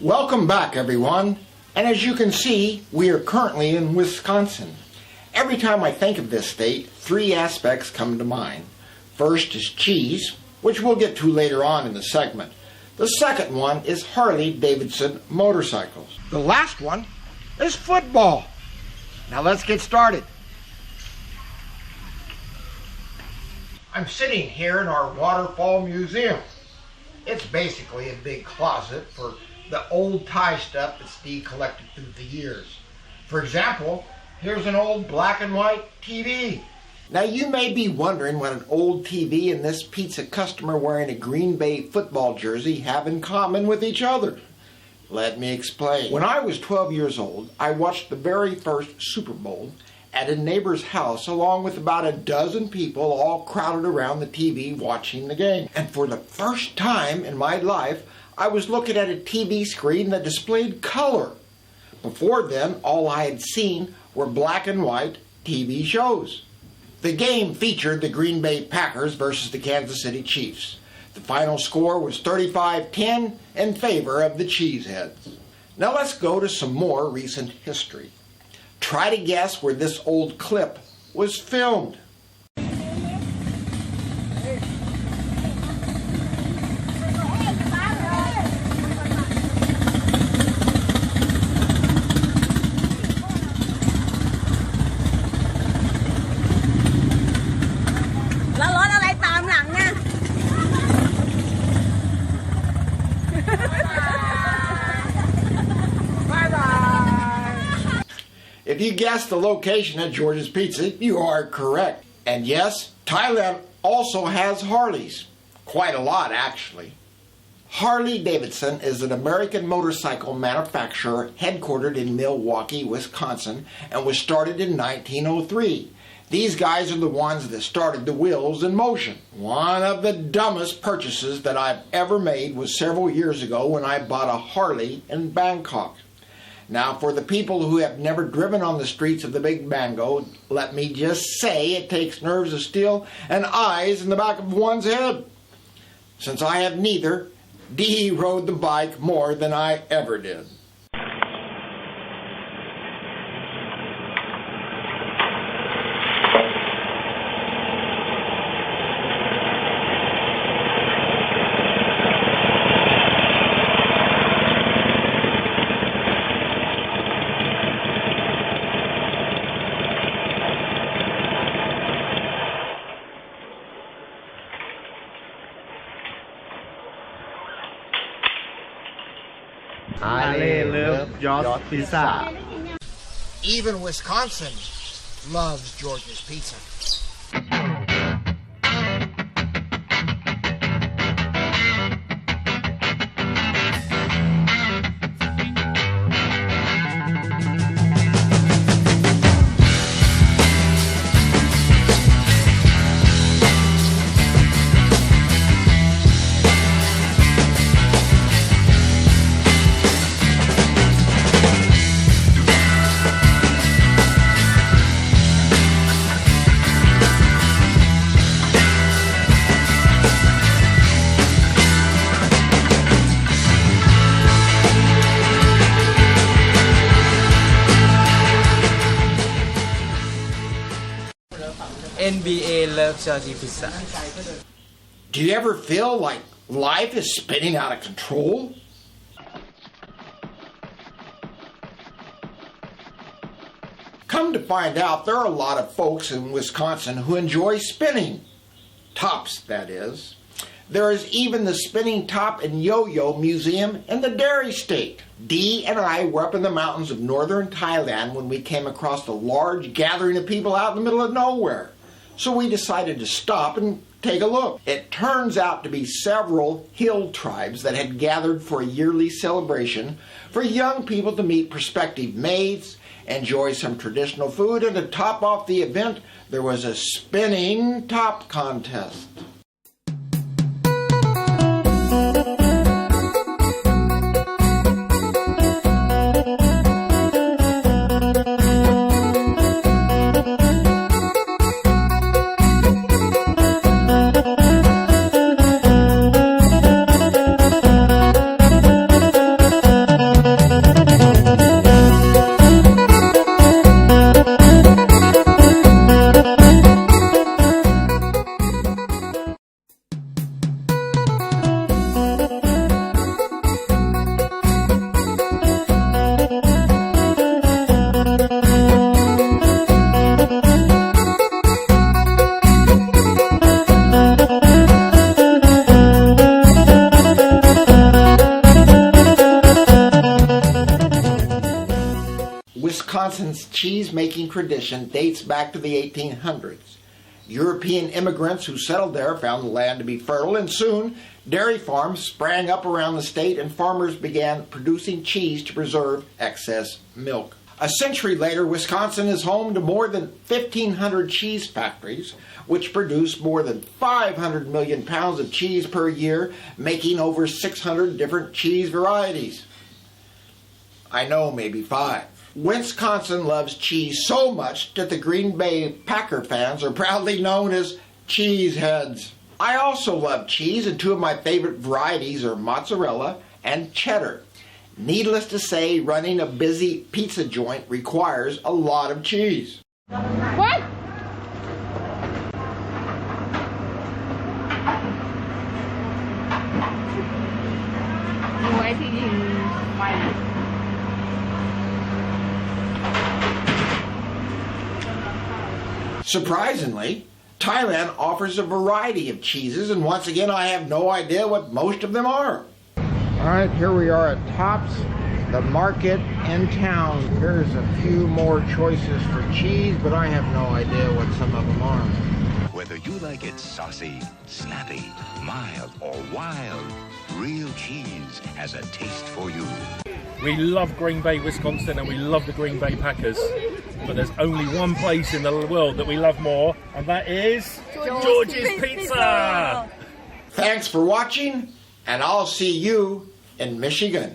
Welcome back, everyone. And as you can see, we are currently in Wisconsin. Every time I think of this state, three aspects come to mind. First is cheese, which we'll get to later on in the segment. The second one is Harley-Davidson motorcycles. The last one is football. Now let's get started. I'm sitting here in our waterfall museum. It's basically a big closet for the old Thai stuff that's decollected through the years. For example, here's an old black and white TV. Now you may be wondering what an old TV and this pizza customer wearing a Green Bay football jersey have in common with each other. Let me explain. When I was 12 years old, I watched the very first Super Bowl at a neighbor's house along with about a dozen people all crowded around the TV watching the game. And for the first time in my life, I was looking at a TV screen that displayed color. Before then, all I had seen were black and white TV shows. The game featured the Green Bay Packers versus the Kansas City Chiefs. The final score was 35-10 in favor of the Cheeseheads. Now let's go to some more recent history. Try to guess where this old clip was filmed. If you guessed the location at George's Pizza, you are correct. And yes, Thailand also has Harleys. Quite a lot, actually. Harley-Davidson is an American motorcycle manufacturer headquartered in Milwaukee, Wisconsin, and was started in 1903. These guys are the ones that started the wheels in motion. One of the dumbest purchases that I've ever made was several years ago when I bought a Harley in Bangkok. Now, for the people who have never driven on the streets of the Big Mango, let me just say it takes nerves of steel and eyes in the back of one's head. Since I have neither, Dee rode the bike more than I ever did. Harley love George's Pizza. Even Wisconsin loves George's Pizza. NBA love George's Pizza. Do you ever feel like life is spinning out of control? Come to find out, there are a lot of folks in Wisconsin who enjoy spinning. Tops, that is. There is even the Spinning Top and Yo-Yo Museum in the Dairy State. Dee and I were up in the mountains of northern Thailand when we came across a large gathering of people out in the middle of nowhere. So we decided to stop and take a look. It turns out to be several hill tribes that had gathered for a yearly celebration for young people to meet prospective maids, enjoy some traditional food, and to top off the event, there was a spinning top contest. Wisconsin's cheese-making tradition dates back to the 1800s. European immigrants who settled there found the land to be fertile, and soon dairy farms sprang up around the state and farmers began producing cheese to preserve excess milk. A century later, Wisconsin is home to more than 1,500 cheese factories, which produce more than 500 million pounds of cheese per year, making over 600 different cheese varieties. I know, maybe 5. Wisconsin loves cheese so much that the Green Bay Packer fans are proudly known as cheeseheads. I also love cheese, and 2 of my favorite varieties are mozzarella and cheddar. Needless to say, running a busy pizza joint requires a lot of cheese. What? Surprisingly, Thailand offers a variety of cheeses, and once again I have no idea what most of them are. Alright, here we are at Tops, the market in town. Here's a few more choices for cheese, but I have no idea what some of them are. Whether you like it saucy, snappy, mild, or wild, real cheese has a taste for you. We love Green Bay, Wisconsin, and we love the Green Bay Packers. But there's only one place in the world that we love more, and that is George's Pizza! Thanks for watching, and I'll see you in Michigan.